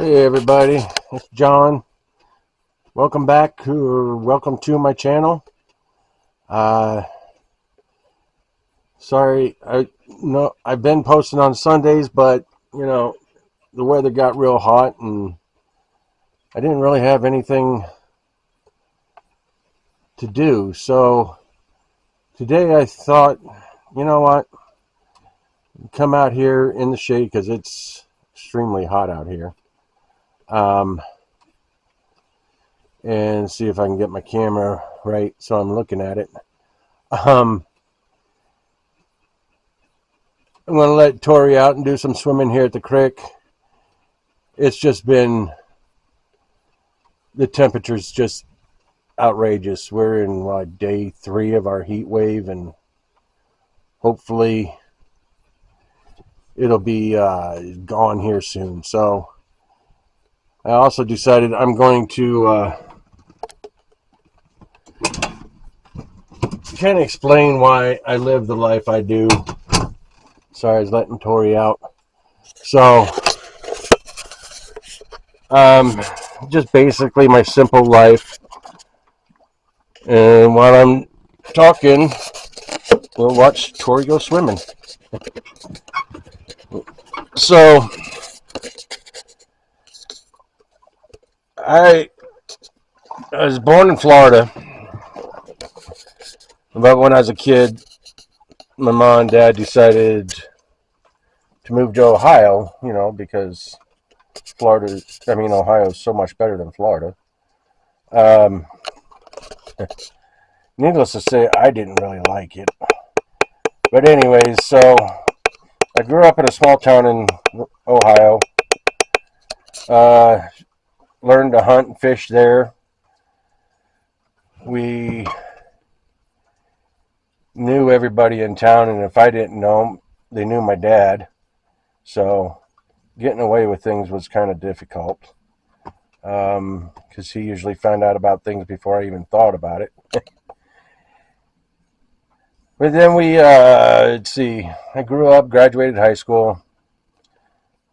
Hey everybody, it's John. Welcome back or welcome to my channel. Uh, sorry, I've been posting on Sundays, but the weather got real hot and I didn't really have anything to do. So today I thought, you know what, come out here in the shade because it's extremely hot out here. And see if I can get my camera right so I'm looking at it. I'm going to let Tori out and do some swimming here at the creek. It's just been, the temperature's just outrageous. We're in like day 3 of our heat wave, and hopefully it'll be gone here soon. So I also decided I'm going to kind of explain why I live the life I do. Sorry, I was letting Tori out. So just basically my simple life. And while I'm talking, we'll watch Tori go swimming. So I was born in Florida, but when I was a kid, my mom and dad decided to move to Ohio, because Ohio is so much better than Florida. Needless to say, I didn't really like it. But anyways, so I grew up in a small town in Ohio. Learned to hunt and fish there. We knew everybody in town, and if I didn't know them, they knew my dad. So getting away with things was kind of difficult, because he usually found out about things before I even thought about it. But then let's see, I grew up, graduated high school,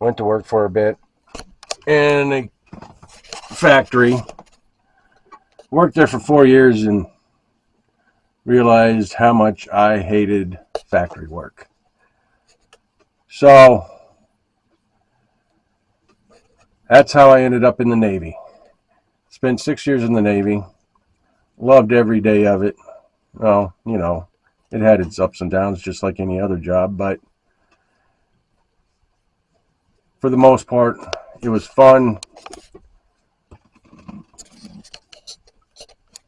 went to work for a bit in a factory, worked there for 4 years, and realized how much I hated factory work. So that's how I ended up in the Navy. Spent 6 years in the Navy. Loved every day of it. Well, it had its ups and downs just like any other job, but for the most part, it was fun.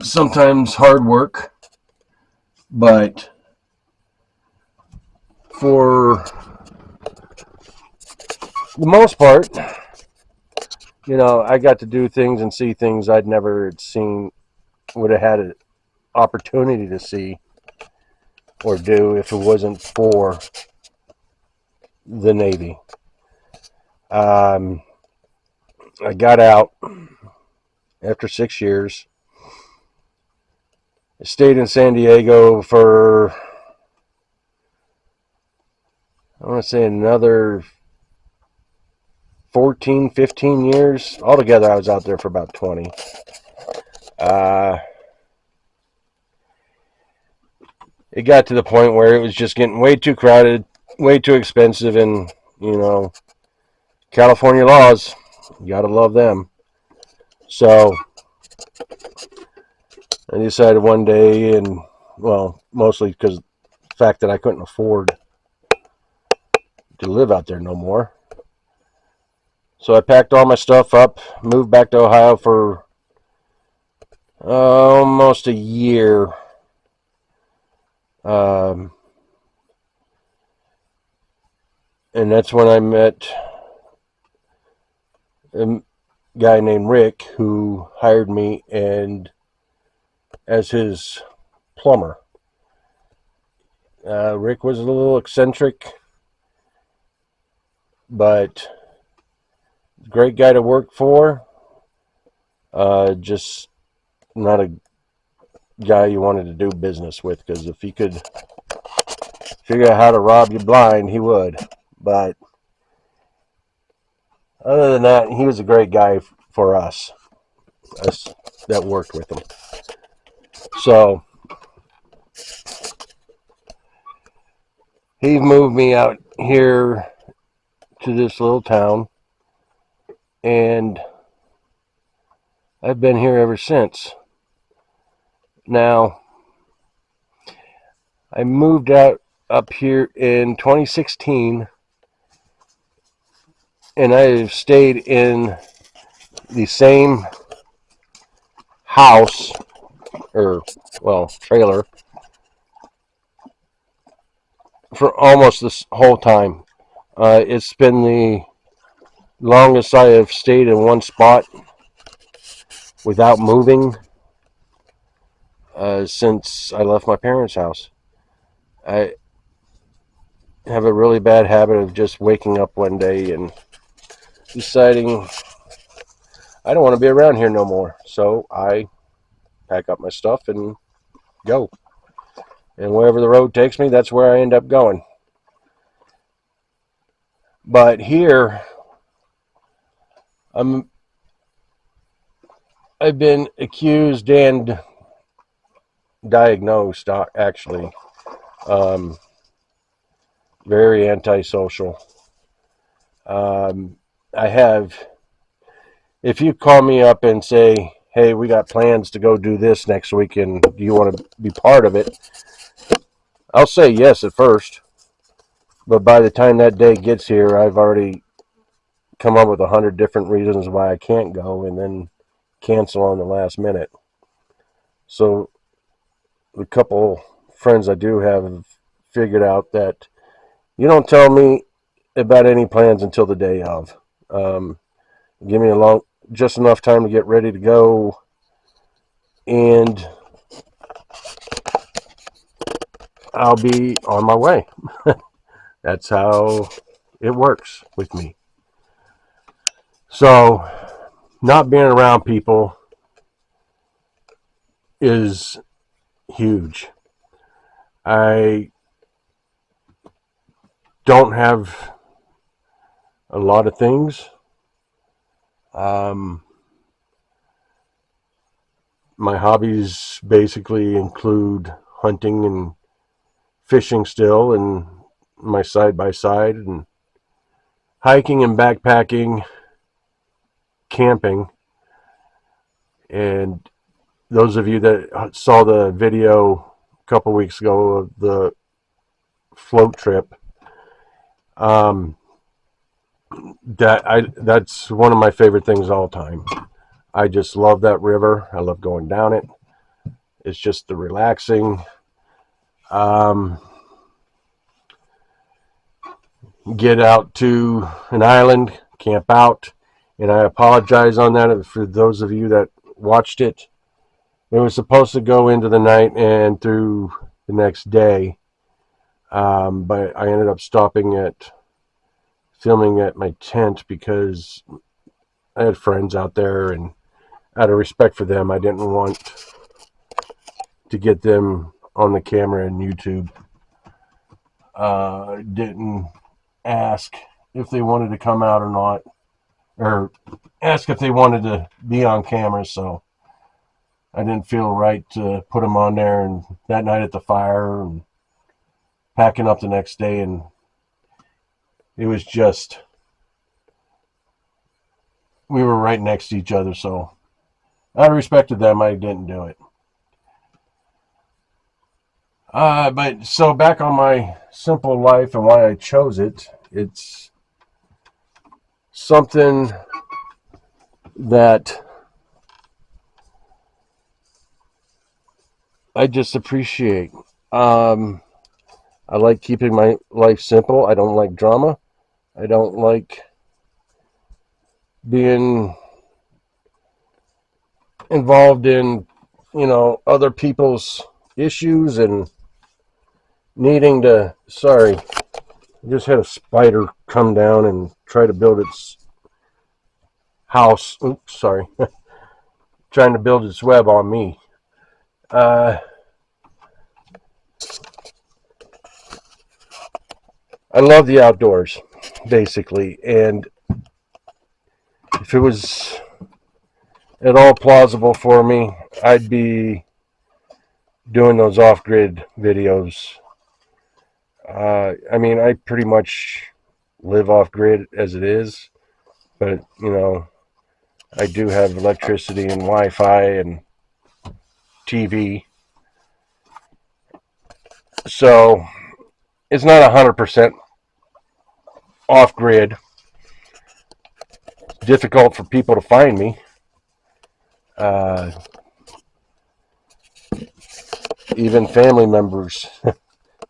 Sometimes hard work, but for the most part, I got to do things and see things I'd never seen, would have had an opportunity to see or do if it wasn't for the Navy. I got out after 6 years. I stayed in San Diego for, I want to say, another 14, 15 years. Altogether, I was out there for about 20. It got to the point where it was just getting way too crowded, way too expensive, and, California laws, you gotta love them. So I decided one day, and, well, mostly because of the fact that I couldn't afford to live out there no more. So I packed all my stuff up, moved back to Ohio for almost a year. And that's when I met a guy named Rick, who hired me as his plumber. Rick was a little eccentric, but great guy to work for. Just not a guy you wanted to do business with, because if he could figure out how to rob you blind, he would. But Other than that, he was a great guy for us that worked with him. So he moved me out here to this little town, and I've been here ever since. Now, I moved out up here in 2016, and I've stayed in the same house, or, well, trailer, for almost this whole time. It's been the longest I have stayed in one spot without moving since I left my parents' house. I have a really bad habit of just waking up one day and deciding I don't want to be around here no more. So I pack up my stuff and go. And wherever the road takes me, that's where I end up going. But here, I've been accused and diagnosed, actually, um, very antisocial. I have, if you call me up and say, hey, we got plans to go do this next week and do you want to be part of it? I'll say yes at first. But by the time that day gets here, I've already come up with 100 different reasons why I can't go and then cancel on the last minute. So the couple friends I do have figured out that you don't tell me about any plans until the day of. Give me just enough time to get ready to go, and I'll be on my way. That's how it works with me. So, not being around people is huge. I don't have a lot of things. My hobbies basically include hunting and fishing still, and my side by side, and hiking and backpacking, camping. And those of you that saw the video a couple weeks ago of the float trip, that's one of my favorite things all time. I just love that river. I love going down it. It's just the relaxing. Get out to an island, camp out, and I apologize on that for those of you that watched it. It was supposed to go into the night and through the next day, but I ended up stopping at filming at my tent because I had friends out there, and out of respect for them, I didn't want to get them on the camera and YouTube. Didn't ask if they wanted to come out or not, or ask if they wanted to be on camera, so I didn't feel right to put them on there. And that night at the fire and packing up the next day, and it was just, we were right next to each other, so out of respect to them, I didn't do it. But so back on my simple life and why I chose it, it's something that I just appreciate. I like keeping my life simple. I don't like drama. I don't like being involved in, other people's issues and needing to. Sorry, I just had a spider come down and try to build its house. Oops, sorry. Trying to build its web on me. I love the outdoors, basically, and if it was at all plausible for me, I'd be doing those off-grid videos. I mean, I pretty much live off-grid as it is, but I do have electricity and Wi-Fi and TV, so it's not 100% off-grid. It's difficult for people to find me. Uh, Even family members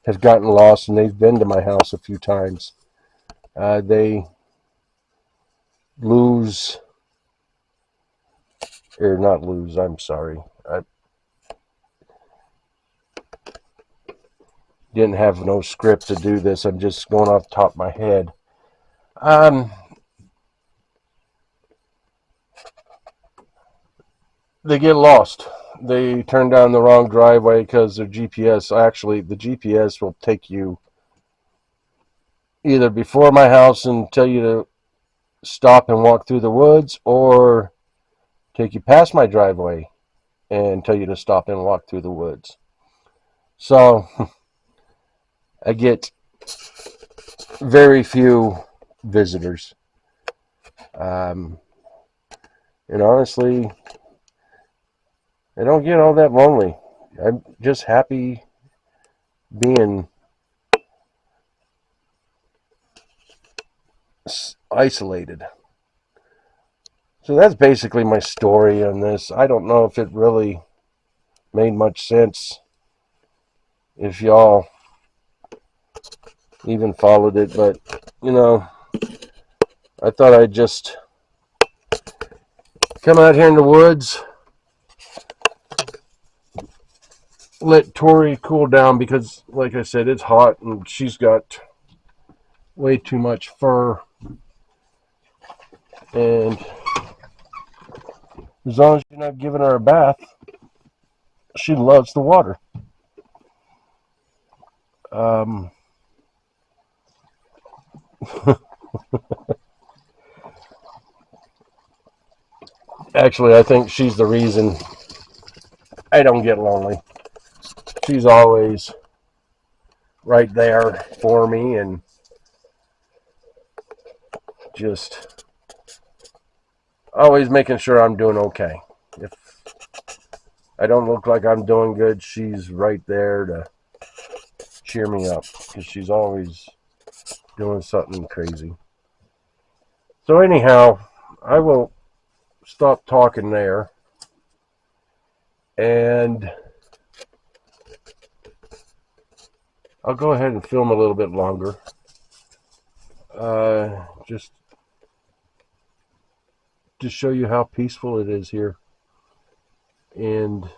have gotten lost, and they've been to my house a few times. They lose, or not lose, I'm sorry. I didn't have no script to do this. I'm just going off the top of my head. Um, they get lost. They turn down the wrong driveway because their GPS, actually, the GPS will take you either before my house and tell you to stop and walk through the woods, or take you past my driveway and tell you to stop and walk through the woods. So I get very few visitors. Um, and honestly, I don't get all that lonely. I'm just happy being isolated. So that's basically my story on this. I don't know if it really made much sense, if y'all even followed it, but I thought I'd just come out here in the woods, let Tori cool down, because like I said, it's hot and she's got way too much fur, and as long as you're not giving her a bath, she loves the water. Um, Actually, I think she's the reason I don't get lonely. She's always right there for me, and just always making sure I'm doing okay. If I don't look like I'm doing good, she's right there to cheer me up, because she's always doing something crazy. So anyhow, I will stop talking there, and I'll go ahead and film a little bit longer. Just to show you how peaceful it is here. And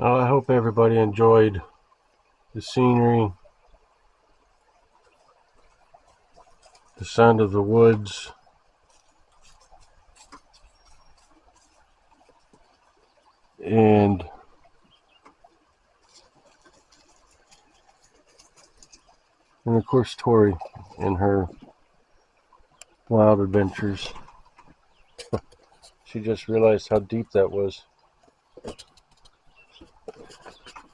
I hope everybody enjoyed the scenery, the sound of the woods, and of course Tori and her wild adventures. She just realized how deep that was.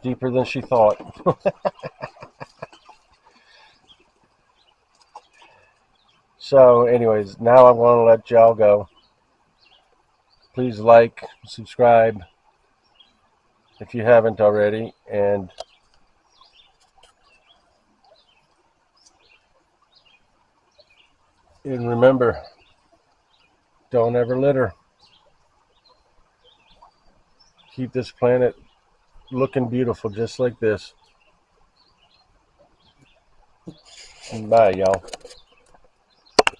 Deeper than she thought. So anyways, now I want to let y'all go. Please like, subscribe if you haven't already, and remember, don't ever litter. Keep this planet looking beautiful just like this. Bye, y'all.